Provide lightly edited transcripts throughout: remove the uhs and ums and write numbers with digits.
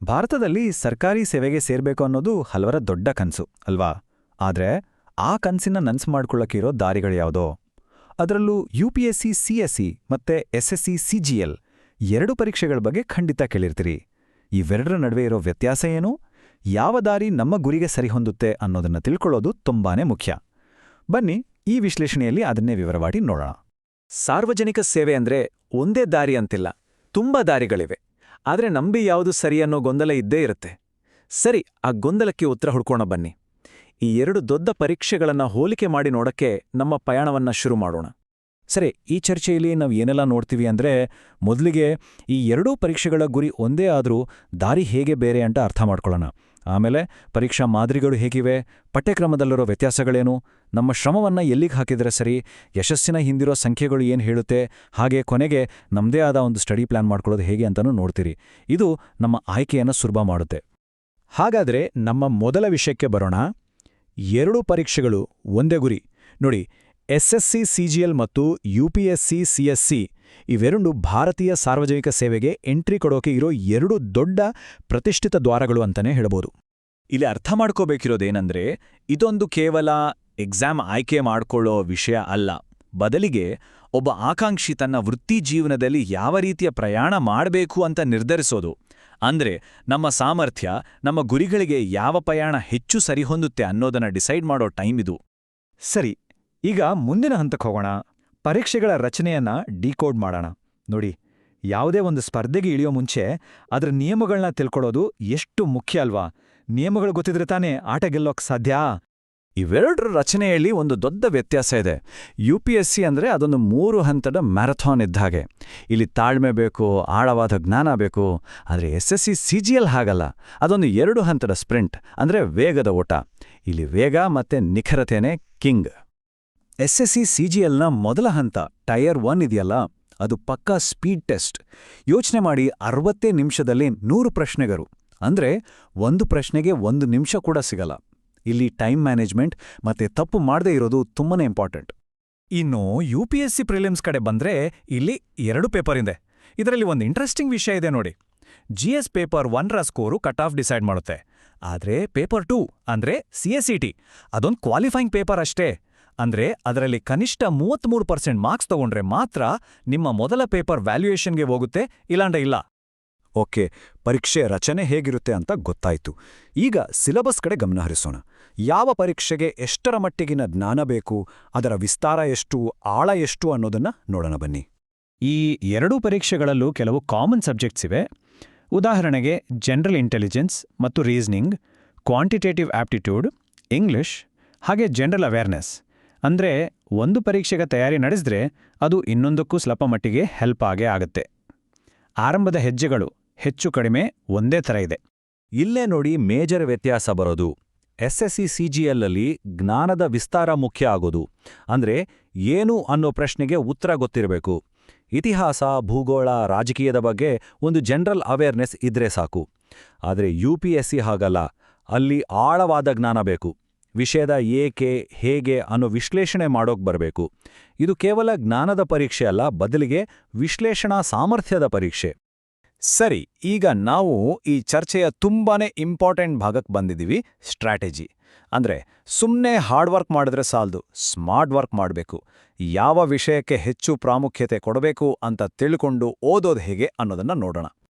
ಭಾರತದಲ್ಲಿ ಸರ್ಕಾರಿ ಸೇವೆಗೆ ಸೇರ್ಬೇಕು ಅನ್ನೋದು ಹಲವರ ದೊಡ್ಡ ಕನ್ಸು ಅಲ್ವಾ? ಆದ್ರೆ ಆ ಕನ್ಸಿನ ನನ್ಸು ಮಾಡ್ಕೊಳ್ಳೋಕಿರೋ ದಾರಿಗಳು ಯಾವುದೋ? ಅದರಲ್ಲೂ UPSC CSE ಮತ್ತೆ SSC CGL ಎರಡು ಪರೀಕ್ಷೆಗಳ ಬಗ್ಗೆ ಖಂಡಿತ ಕೇಳಿರ್ತೀರಿ. ಇವೆರಡರ ನಡುವೆ ಇರೋ ವ್ಯತ್ಯಾಸ ಏನು? ಯಾವ ದಾರಿ ನಮ್ಮ ಗುರಿಗೆ ಸರಿಹೊಂದುತ್ತೆ ಅನ್ನೋದನ್ನ ತಿಳ್ಕೊಳ್ಳೋದು ತುಂಬಾನೇ ಮುಖ್ಯ. ಬನ್ನಿ ಈ ವಿಶ್ಲೇಷಣೆಯಲ್ಲಿ ಅದನ್ನೇ ವಿವರವಾಗಿ ನೋಡೋಣ. ಸಾರ್ವಜನಿಕ ಸೇವೆ ಅಂದ್ರೆ ಒಂದೇ ದಾರಿ ಅಂತಿಲ್ಲ, ತುಂಬಾ ದಾರಿಗಳಿವೆ. ಆದ್ರೆ ನಂಬಿ ಯಾವುದು ಸರಿ ಅನ್ನೋ ಗೊಂದಲ ಇದ್ದೇ ಇರುತ್ತೆ. ಸರಿ, ಆ ಗೊಂದಲಕ್ಕೆ ಉತ್ತರ ಹುಡ್ಕೋಣ ಬನ್ನಿ. ಈ ಎರಡು ದೊಡ್ಡ ಪರೀಕ್ಷೆಗಳನ್ನ ಹೋಲಿಕೆ ಮಾಡಿ ನೋಡಕ್ಕೆ ನಮ್ಮ ಪಯಣವನ್ನ ಶುರು ಮಾಡೋಣ. ಸರಿ, ಈ ಚರ್ಚೆಯಲ್ಲಿ ನಾವು ಏನೆಲ್ಲ ನೋಡ್ತೀವಿ ಅಂದ್ರೆ, ಮೊದಲಿಗೆ ಈ ಎರಡೂ ಪರೀಕ್ಷೆಗಳ ಗುರಿ ಒಂದೇ ಆದರೂ ದಾರಿ ಹೇಗೆ ಬೇರೆ ಅಂತ ಅರ್ಥ ಮಾಡ್ಕೊಳ್ಳೋಣ. ಆಮೇಲೆ ಪರೀಕ್ಷಾ ಮಾದರಿಗಳು ಹೇಗಿವೆ, ಪಠ್ಯಕ್ರಮದಲ್ಲಿರೋ ವ್ಯತ್ಯಾಸಗಳೇನು, ನಮ್ಮ ಶ್ರಮವನ್ನ ಎಲ್ಲಿಗೆ ಹಾಕಿದ್ರೆ ಸರಿ, ಯಶಸ್ಸಿನ ಹಿಂದಿರೋ ಸಂಖ್ಯೆಗಳು ಏನು ಹೇಳುತ್ತೆ, ಹಾಗೆ ಕೊನೆಗೆ ನಮ್ಮದೇ ಆದ ಒಂದು ಸ್ಟಡಿ ಪ್ಲಾನ್ ಮಾಡ್ಕೊಳ್ಳೋದು ಹೇಗೆ ಅಂತಲೂ ನೋಡ್ತೀರಿ. ಇದು ನಮ್ಮ ಆಯ್ಕೆಯನ್ನು ಸುಲಭ ಮಾಡುತ್ತೆ. ಹಾಗಾದ್ರೆ ನಮ್ಮ ಮೊದಲ ವಿಷಯಕ್ಕೆ ಬರೋಣ. ಎರಡೂ ಪರೀಕ್ಷೆಗಳು ಒಂದೇ ಗುರಿ. ನೋಡಿ, SSC CGL ಮತ್ತು UPSC CSC ಇವೆರಡು ಭಾರತೀಯ ಸಾರ್ವಜನಿಕ ಸೇವೆಗೆ ಎಂಟ್ರಿ ಕೊಡೋಕೆ ಇರೋ ಎರಡು ದೊಡ್ಡ ಪ್ರತಿಷ್ಠಿತ ದ್ವಾರಗಳು ಅಂತಾನೆ ಹೇಳ್ಬೋದು. ಇಲ್ಲಿ ಅರ್ಥ ಮಾಡ್ಕೋಬೇಕಿರೋದೇನಂದ್ರೆ, ಇದೊಂದು ಕೇವಲ ಎಕ್ಸಾಮ್ ಆಯ್ಕೆ ಮಾಡ್ಕೊಳ್ಳೋ ವಿಷಯ ಅಲ್ಲ. ಬದಲಿಗೆ ಒಬ್ಬ ಆಕಾಂಕ್ಷಿ ತನ್ನ ವೃತ್ತಿ ಜೀವನದಲ್ಲಿ ಯಾವ ರೀತಿಯ ಪ್ರಯಾಣ ಮಾಡಬೇಕು ಅಂತ ನಿರ್ಧರಿಸೋದು. ಅಂದ್ರೆ ನಮ್ಮ ಸಾಮರ್ಥ್ಯ, ನಮ್ಮ ಗುರಿಗಳಿಗೆ ಯಾವ ಪ್ರಯಾಣ ಹೆಚ್ಚು ಸರಿಹೊಂದುತ್ತೆ ಅನ್ನೋದನ್ನ ಡಿಸೈಡ್ ಮಾಡೋ ಟೈಮ್ ಇದು. ಸರಿ, ಈಗ ಮುಂದಿನ ಹಂತಕ್ಕೆ ಹೋಗೋಣ. ಪರೀಕ್ಷೆಗಳ ರಚನೆಯನ್ನ ಡಿಕೋಡ್ ಮಾಡೋಣ. ನೋಡಿ, ಯಾವುದೇ ಒಂದು ಸ್ಪರ್ಧೆಗೆ ಇಳಿಯೋ ಮುಂಚೆ ಅದರ ನಿಯಮಗಳನ್ನ ತಿಳ್ಕೊಳ್ಳೋದು ಎಷ್ಟು ಮುಖ್ಯ ಅಲ್ವಾ? ನಿಯಮಗಳು ಗೊತ್ತಿದ್ರೆ ತಾನೇ ಆಟ ಗೆಲ್ಲೋಕ್ ಸಾಧ್ಯ. ಇವೆರಡರ ರಚನೆಯಲ್ಲಿ ಒಂದು ದೊಡ್ಡ ವ್ಯತ್ಯಾಸ ಇದೆ. UPSC ಅಂದ್ರೆ ಅದೊಂದು 3 ಹಂತದ ಮ್ಯಾರಥಾನ್ ಇದ್ದ ಹಾಗೆ. ಇಲ್ಲಿ ತಾಳ್ಮೆ ಬೇಕು, ಆಳವಾದ ಜ್ಞಾನ ಬೇಕು. ಆದರೆ SSC CGL ಹಾಗಲ್ಲ, ಅದೊಂದು 2 ಹಂತದ ಸ್ಪ್ರಿಂಟ್, ಅಂದ್ರೆ ವೇಗದ ಓಟ. ಇಲ್ಲಿ ವೇಗ ಮತ್ತೆ ನಿಖರತೆನೇ ಕಿಂಗ್. SSC CGLನ ಮೊದಲ ಹಂತ ಟೈರ್ 1 ಇದೆಯಲ್ಲ, ಅದು ಪಕ್ಕಾ ಸ್ಪೀಡ್ ಟೆಸ್ಟ್. ಯೋಚನೆ ಮಾಡಿ, 60 ನಿಮಿಷದಲ್ಲಿ 100 ಪ್ರಶ್ನೆಗಳು. ಅಂದ್ರೆ ಒಂದು ಪ್ರಶ್ನೆಗೆ 1 ನಿಮಿಷ ಕೂಡ ಸಿಗಲ್ಲ. ಇಲ್ಲಿ ಟೈಮ್ ಮ್ಯಾನೇಜ್ಮೆಂಟ್ ಮತ್ತೆ ತಪ್ಪು ಮಾಡದೇ ಇರೋದು ತುಂಬಾನೇ ಇಂಪಾರ್ಟೆಂಟ್. ಇನ್ನು UPSC ಪ್ರಿಲಿಮ್ಸ್ ಕಡೆ ಬಂದ್ರೆ ಇಲ್ಲಿ 2 ಪೇಪರ್ ಇದೆ. ಇದರಲ್ಲಿ ಒಂದು ಇಂಟ್ರೆಸ್ಟಿಂಗ್ ವಿಷಯ ಇದೆ ನೋಡಿ. GS ಪೇಪರ್ 1ರ ಸ್ಕೋರು ಕಟ್ ಆಫ್ ಡಿಸೈಡ್ ಮಾಡುತ್ತೆ. ಆದ್ರೆ ಪೇಪರ್ 2 ಅಂದ್ರೆ CSET ಅದೊಂದು ಕ್ವಾಲಿಫೈಯಿಂಗ್ ಪೇಪರ್ ಅಷ್ಟೇ. ಅಂದ್ರೆ ಅದರಲ್ಲಿ ಕನಿಷ್ಠ 33% ಮಾರ್ಕ್ಸ್ ತಗೊಂಡ್ರೆ ಮಾತ್ರ ನಿಮ್ಮ ಮೊದಲ ಪೇಪರ್ ವ್ಯಾಲ್ಯೂಯೇಷನ್ಗೆ ಹೋಗುತ್ತೆ, ಇಲ್ಲಾಂದ್ರೆ ಇಲ್ಲ. ಓಕೆ, ಪರೀಕ್ಷೆ ರಚನೆ ಹೇಗಿರುತ್ತೆ ಅಂತ ಗೊತ್ತಾಯ್ತು. ಈಗ ಸಿಲೆಬಸ್ ಕಡೆ ಗಮನ ಹರಿಸೋಣ. ಯಾವ ಪರೀಕ್ಷೆಗೆ ಎಷ್ಟರ ಮಟ್ಟಿಗಿನ ಜ್ಞಾನ ಬೇಕು, ಅದರ ವಿಸ್ತಾರ ಎಷ್ಟು, ಆಳ ಎಷ್ಟು ಅನ್ನೋದನ್ನ ನೋಡೋಣ ಬನ್ನಿ. ಈ ಎರಡೂ ಪರೀಕ್ಷೆಗಳಲ್ಲೂ ಕೆಲವು ಕಾಮನ್ ಸಬ್ಜೆಕ್ಟ್ಸ್ ಇವೆ. ಉದಾಹರಣೆಗೆ ಜನರಲ್ ಇಂಟೆಲಿಜೆನ್ಸ್ ಮತ್ತು ರೀಸನಿಂಗ್, ಕ್ವಾಂಟಿಟೇಟಿವ್ ಆಪ್ಟಿಟ್ಯೂಡ್, ಇಂಗ್ಲಿಷ್, ಹಾಗೆ ಜನರಲ್ ಅವೇರ್ನೆಸ್. ಅಂದ್ರೆ ಒಂದು ಪರೀಕ್ಷೆಗೆ ತಯಾರಿ ನಡೆಸಿದ್ರೆ ಅದು ಇನ್ನೊಂದಕ್ಕೂ ಸ್ವಲ್ಪ ಮಟ್ಟಿಗೆ ಹೆಲ್ಪ್ ಆಗೇ ಆಗುತ್ತೆ. ಆರಂಭದ ಹೆಜ್ಜೆಗಳು ಹೆಚ್ಚು ಕಡಿಮೆ ಒಂದೇ ಥರ ಇದೆ. ಇಲ್ಲೇ ನೋಡಿ ಮೇಜರ್ ವ್ಯತ್ಯಾಸ ಬರೋದು. SSC CGLಲ್ಲಿ ಜ್ಞಾನದ ವಿಸ್ತಾರ ಮುಖ್ಯ ಆಗೋದು. ಅಂದ್ರೆ ಏನು ಅನ್ನೋ ಪ್ರಶ್ನೆಗೆ ಉತ್ತರ ಗೊತ್ತಿರಬೇಕು. ಇತಿಹಾಸ, ಭೂಗೋಳ, ರಾಜಕೀಯದ ಬಗ್ಗೆ ಒಂದು ಜನರಲ್ ಅವೇರ್ನೆಸ್ ಇದ್ರೆ ಸಾಕು. ಆದರೆ UPSC ಹಾಗಲ್ಲ, ಅಲ್ಲಿ ಆಳವಾದ ಜ್ಞಾನ ಬೇಕು. ವಿಷಯದ ಏಕೆ, ಹೇಗೆ ಅನ್ನೋ ವಿಶ್ಲೇಷಣೆ ಮಾಡೋಕ್ ಬರಬೇಕು. ಇದು ಕೇವಲ ಜ್ಞಾನದ ಪರೀಕ್ಷೆ ಅಲ್ಲ, ಬದಲಿಗೆ ವಿಶ್ಲೇಷಣಾ ಸಾಮರ್ಥ್ಯದ ಪರೀಕ್ಷೆ. ಸರಿ, ಈಗ ನಾವು ಈ ಚರ್ಚೆಯ ತುಂಬಾನೇ ಇಂಪಾರ್ಟೆಂಟ್ ಭಾಗಕ್ಕೆ ಬಂದಿದ್ದೀವಿ, ಸ್ಟ್ರಾಟಜಿ. ಅಂದ್ರೆ ಸುಮ್ಮನೆ ಹಾರ್ಡ್ ವರ್ಕ್ ಮಾಡಿದ್ರೆ ಸಾಲದು, ಸ್ಮಾರ್ಟ್ ವರ್ಕ್ ಮಾಡಬೇಕು. ಯಾವ ವಿಷಯಕ್ಕೆ ಹೆಚ್ಚು ಪ್ರಾಮುಖ್ಯತೆ ಕೊಡಬೇಕು ಅಂತ ತಿಳ್ಕೊಂಡು ಓದೋದು ಹೇಗೆ ಅನ್ನೋದನ್ನ ನೋಡೋಣ.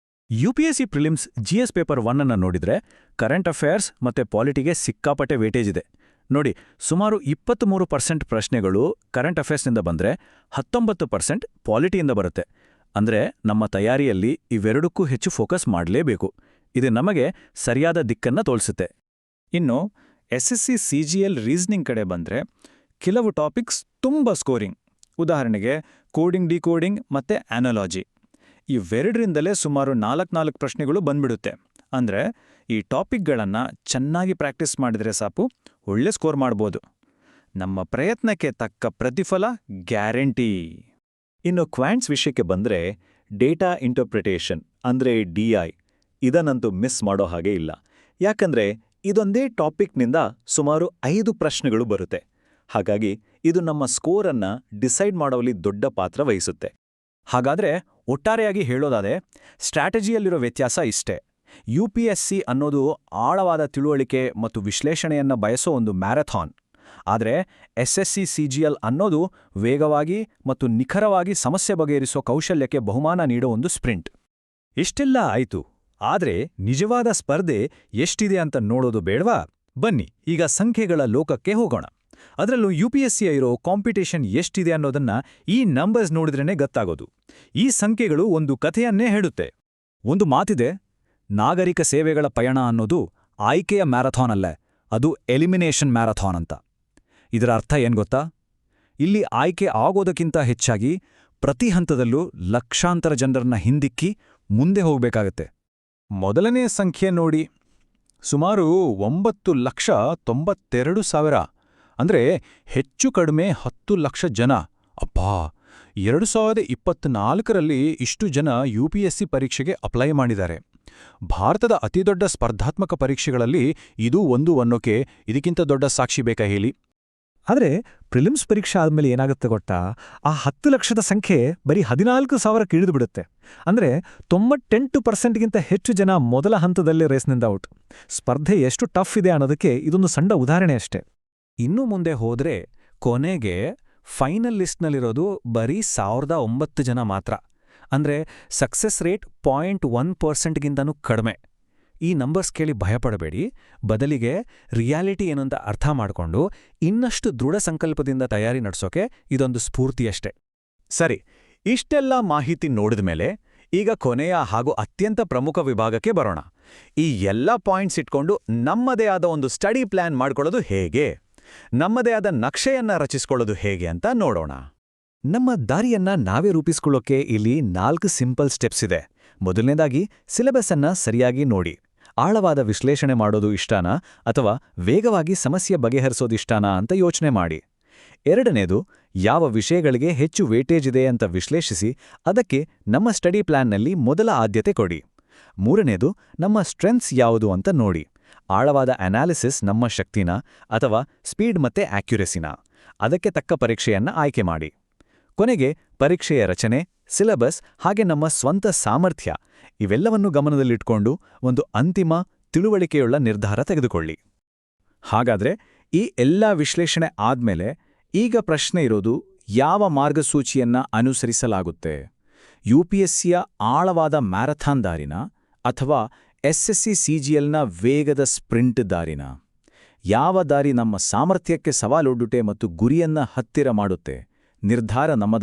UPSC ಪ್ರಿಲಿಮ್ಸ್ GS ಪೇಪರ್ 1 ಅನ್ನ ನೋಡಿದ್ರೆ ಕರೆಂಟ್ ಅಫೇರ್ಸ್ ಮತ್ತೆ ಪಾಲಿಟಿಗೆ ಸಿಕ್ಕಾಪಟ್ಟೆ ವೇಟೇಜ್ ಇದೆ. ನೋಡಿ, ಸುಮಾರು 23% ಪ್ರಶ್ನೆಗಳು ಕರೆಂಟ್ ಅಫೇರ್ಸ್ನಿಂದ ಬಂದ್ರೆ 19% ಪಾಲಿಟಿಯಿಂದ ಬರುತ್ತೆ. ಅಂದ್ರೆ ನಮ್ಮ ತಯಾರಿಯಲ್ಲಿ ಇವೆರಡಕ್ಕೂ ಹೆಚ್ಚು ಫೋಕಸ್ ಮಾಡಲೇಬೇಕು. ಇದು ನಮಗೆ ಸರಿಯಾದ ದಿಕ್ಕನ್ನ ತೋರಿಸುತ್ತೆ. ಇನ್ನು SSC CGL ರೀಸನಿಂಗ್ ಕಡೆ ಬಂದ್ರೆ ಕೆಲವು ಟಾಪಿಕ್ಸ್ ತುಂಬ ಸ್ಕೋರಿಂಗ್. ಉದಾಹರಣೆಗೆ ಕೋಡಿಂಗ್, ಡಿಕೋಡಿಂಗ್ ಮತ್ತೆ ಅನಾಲಜಿ. ಇವೆರಡರಿಂದಲೇ ಸುಮಾರು 4 ಪ್ರಶ್ನೆಗಳು ಬಂದ್ಬಿಡುತ್ತೆ. ಅಂದ್ರೆ ಈ ಟಾಪಿಕ್ಗಳನ್ನು ಚೆನ್ನಾಗಿ ಪ್ರಾಕ್ಟೀಸ್ ಮಾಡಿದ್ರೆ ಸಾಕು, ಒಳ್ಳೆ ಸ್ಕೋರ್ ಮಾಡ್ಬೋದು. ನಮ್ಮ ಪ್ರಯತ್ನಕ್ಕೆ ತಕ್ಕ ಪ್ರತಿಫಲ ಗ್ಯಾರಂಟಿ. ಇನ್ನು ಕ್ವಾಂಟ್ಸ್ ವಿಷಯಕ್ಕೆ ಬಂದ್ರೆ ಡೇಟಾ ಇಂಟರ್ಪ್ರಿಟೇಷನ್ ಅಂದ್ರೆ DI ಇದನ್ನಂತೂ ಮಿಸ್ ಮಾಡೋ ಹಾಗೆ ಇಲ್ಲ. ಯಾಕಂದ್ರೆ ಇದೊಂದೇ ಟಾಪಿಕ್ನಿಂದ ಸುಮಾರು 5 ಪ್ರಶ್ನೆಗಳು ಬರುತ್ತೆ. ಹಾಗಾಗಿ ಇದು ನಮ್ಮ ಸ್ಕೋರನ್ನ ಡಿಸೈಡ್ ಮಾಡೋಲ್ಲಿ ದೊಡ್ಡ ಪಾತ್ರ ವಹಿಸುತ್ತೆ. ಹಾಗಾದ್ರೆ ಒಟ್ಟಾರೆಯಾಗಿ ಹೇಳೋದಾದ್ರೆ ಸ್ಟ್ರಾಟಜಿಯಲ್ಲಿರೋ ವ್ಯತ್ಯಾಸ ಇಷ್ಟೇ. UPSC ಅನ್ನೋದು ಆಳವಾದ ತಿಳುವಳಿಕೆ ಮತ್ತು ವಿಶ್ಲೇಷಣೆಯನ್ನ ಬಯಸೋ ಒಂದು ಮ್ಯಾರಥಾನ್. ಆದರೆ SSC CGL ಅನ್ನೋದು ವೇಗವಾಗಿ ಮತ್ತು ನಿಖರವಾಗಿ ಸಮಸ್ಯೆ ಬಗೆಹರಿಸೋ ಕೌಶಲ್ಯಕ್ಕೆ ಬಹುಮಾನ ನೀಡೋ ಒಂದು ಸ್ಪ್ರಿಂಟ್. ಇಷ್ಟೆಲ್ಲ ಆಯ್ತು, ಆದ್ರೆ ನಿಜವಾದ ಸ್ಪರ್ಧೆ ಎಷ್ಟಿದೆ ಅಂತ ನೋಡೋದು ಬೇಡ್ವಾ? ಬನ್ನಿ ಈಗ ಸಂಖ್ಯೆಗಳ ಲೋಕಕ್ಕೆ ಹೋಗೋಣ. ಅದರಲ್ಲೂ UPSC ಇರೋ ಕಾಂಪಿಟೇಷನ್ ಎಷ್ಟಿದೆ ಅನ್ನೋದನ್ನ ಈ ನಂಬರ್ಸ್ ನೋಡಿದ್ರೇನೆ ಗೊತ್ತಾಗೋದು. ಈ ಸಂಖ್ಯೆಗಳು ಒಂದು ಕಥೆಯನ್ನೇ ಹೇಳುತ್ತೆ. ಒಂದು ಮಾತಿದೆ, ನಾಗರಿಕ ಸೇವೆಗಳ ಪಯಣ ಅನ್ನೋದು ಆಯ್ಕೆಯ ಮ್ಯಾರಥಾನ್ ಅಲ್ಲ, ಅದು ಎಲಿಮಿನೇಷನ್ ಮ್ಯಾರಥಾನ್ ಅಂತ. ಇದರ ಅರ್ಥ ಏನ್ ಗೊತ್ತಾ? ಇಲ್ಲಿ ಆಯ್ಕೆ ಆಗೋದಕ್ಕಿಂತ ಹೆಚ್ಚಾಗಿ ಪ್ರತಿ ಹಂತದಲ್ಲೂ ಲಕ್ಷಾಂತರ ಜನರನ್ನ ಹಿಂದಿಕ್ಕಿ ಮುಂದೆ ಹೋಗ್ಬೇಕಾಗತ್ತೆ. ಮೊದಲನೇ ಸಂಖ್ಯೆ ನೋಡಿ, ಸುಮಾರು 9,92,000. ಅಂದ್ರೆ ಹೆಚ್ಚು ಕಡಿಮೆ 10 ಲಕ್ಷ ಜನ. ಅಪ್ಪಾ, 2024ರಲ್ಲಿ ಇಷ್ಟು ಜನ UPSC ಪರೀಕ್ಷೆಗೆ ಅಪ್ಲೈ ಮಾಡಿದ್ದಾರೆ. ಭಾರತದ ಅತಿದೊಡ್ಡ ಸ್ಪರ್ಧಾತ್ಮಕ ಪರೀಕ್ಷೆಗಳಲ್ಲಿ ಇದು ಒಂದು ಅನ್ನೋಕೆ ಇದಕ್ಕಿಂತ ದೊಡ್ಡ ಸಾಕ್ಷಿ ಬೇಕಾ ಹೇಳಿ? ಆದರೆ ಪ್ರಿಲಿಮ್ಸ್ ಪರೀಕ್ಷೆ ಆದ್ಮೇಲೆ ಏನಾಗುತ್ತೆ ಗೊತ್ತಾ? ಆ 10 ಲಕ್ಷದ ಸಂಖ್ಯೆ ಬರೀ 14,000ಕ್ಕೆ ಇಳಿದು ಬಿಡುತ್ತೆ. ಅಂದ್ರೆ 98% ಹೆಚ್ಚು ಜನ ಮೊದಲ ಹಂತದಲ್ಲೇ ರೇಸ್ನಿಂದ ಔಟ್. ಸ್ಪರ್ಧೆ ಎಷ್ಟು ಟಫ್ ಇದೆ ಅನ್ನೋದಕ್ಕೆ ಇದೊಂದು ಸಣ್ಣ ಉದಾಹರಣೆ ಅಷ್ಟೇ. ಇನ್ನೂ ಮುಂದೆ ಹೋದ್ರೆ ಕೊನೆಗೆ ಫೈನಲ್ ಲಿಸ್ಟ್ನಲ್ಲಿರೋದು ಬರೀ 1,009 ಜನ ಮಾತ್ರ. ಅಂದ್ರೆ ಸಕ್ಸೆಸ್ ರೇಟ್ 0.1%ಗಿಂತನೂ ಕಡಿಮೆ. ಈ ನಂಬರ್ಸ್ ಕೇಳಿ ಭಯಪಡಬೇಡಿ, ಬದಲಿಗೆ ರಿಯಾಲಿಟಿ ಏನಂತ ಅರ್ಥ ಮಾಡ್ಕೊಂಡು ಇನ್ನಷ್ಟು ದೃಢ ಸಂಕಲ್ಪದಿಂದ ತಯಾರಿ ನಡೆಸೋಕೆ ಇದೊಂದು ಸ್ಫೂರ್ತಿಯಷ್ಟೇ. ಸರಿ, ಇಷ್ಟೆಲ್ಲ ಮಾಹಿತಿ ನೋಡಿದ್ಮೇಲೆ ಈಗ ಕೊನೆಯ ಹಾಗೂ ಅತ್ಯಂತ ಪ್ರಮುಖ ವಿಭಾಗಕ್ಕೆ ಬರೋಣ. ಈ ಎಲ್ಲ ಪಾಯಿಂಟ್ಸ್ ಇಟ್ಕೊಂಡು ನಮ್ಮದೇ ಆದ ಒಂದು ಸ್ಟಡಿ ಪ್ಲಾನ್ ಮಾಡ್ಕೊಳ್ಳೋದು ಹೇಗೆ, ನಮ್ಮದೇ ಆದ ನಕ್ಷೆಯನ್ನ ರಚಿಸ್ಕೊಳ್ಳೋದು ಹೇಗೆ ಅಂತ ನೋಡೋಣ. ನಮ್ಮ ದಾರಿಯನ್ನ ನಾವೇ ರೂಪಿಸ್ಕೊಳ್ಳೋಕೆ ಇಲ್ಲಿ 4 ಸಿಂಪಲ್ ಸ್ಟೆಪ್ಸ್ ಇದೆ. ಮೊದಲನೇದಾಗಿ, ಸಿಲೆಬಸ್ ಅನ್ನ ಸರಿಯಾಗಿ ನೋಡಿ. ಆಳವಾದ ವಿಶ್ಲೇಷಣೆ ಮಾಡೋದು ಇಷ್ಟಾನಾ ಅಥವಾ ವೇಗವಾಗಿ ಸಮಸ್ಯೆ ಬಗೆಹರಿಸೋದಿಷ್ಟಾನಾ ಅಂತ ಯೋಚನೆ ಮಾಡಿ. ಎರಡನೇದು, ಯಾವ ವಿಷಯಗಳಿಗೆ ಹೆಚ್ಚು ವೇಟೇಜ್ ಇದೆ ಅಂತ ವಿಶ್ಲೇಷಿಸಿ ಅದಕ್ಕೆ ನಮ್ಮ ಸ್ಟಡಿ ಪ್ಲಾನ್ನಲ್ಲಿ ಮೊದಲ ಆದ್ಯತೆ ಕೊಡಿ. ಮೂರನೇದು, ನಮ್ಮ ಸ್ಟ್ರೆಂತ್ಸ್ ಯಾವುದು ಅಂತ ನೋಡಿ. ಆಳವಾದ ಅನಾಲಿಸಿಸ್ ನಮ್ಮ ಶಕ್ತಿನ ಅಥವಾ ಸ್ಪೀಡ್ ಮತ್ತೆ ಆಕ್ಯುರೆಸಿನ, ಅದಕ್ಕೆ ತಕ್ಕ ಪರೀಕ್ಷೆಯನ್ನ ಆಯ್ಕೆ ಮಾಡಿ. ಕೊನೆಗೆ ಪರೀಕ್ಷೆಯ ರಚನೆ, ಸಿಲೆಬಸ್ ಹಾಗೆ ನಮ್ಮ ಸ್ವಂತ ಸಾಮರ್ಥ್ಯ ಇವೆಲ್ಲವನ್ನೂ ಗಮನದಲ್ಲಿಟ್ಕೊಂಡು ಒಂದು ಅಂತಿಮ ತಿಳುವಳಿಕೆಯುಳ್ಳ ನಿರ್ಧಾರ ತೆಗೆದುಕೊಳ್ಳಿ. ಹಾಗಾದ್ರೆ ಈ ಎಲ್ಲ ವಿಶ್ಲೇಷಣೆ ಆದ್ಮೇಲೆ ಈಗ ಪ್ರಶ್ನೆ ಇರೋದು, ಯಾವ ಮಾರ್ಗಸೂಚಿಯನ್ನ ಅನುಸರಿಸಲಾಗುತ್ತೆ? UPSCಯ ಆಳವಾದ ಮ್ಯಾರಥಾನ್ ದಾರಿನ ಅಥವಾ SSC CGLನ ವೇಗದ ಸ್ಪ್ರಿಂಟ್ ದಾರಿನ? ಯಾವ ದಾರಿ ನಮ್ಮ ಸಾಮರ್ಥ್ಯಕ್ಕೆ ಸವಾಲೊಡ್ಡುತ್ತೆ ಮತ್ತು ಗುರಿಯನ್ನ ಹತ್ತಿರ ಮಾಡುತ್ತೆ? ನಿರ್ಧಾರ ನಮ್ಮದು.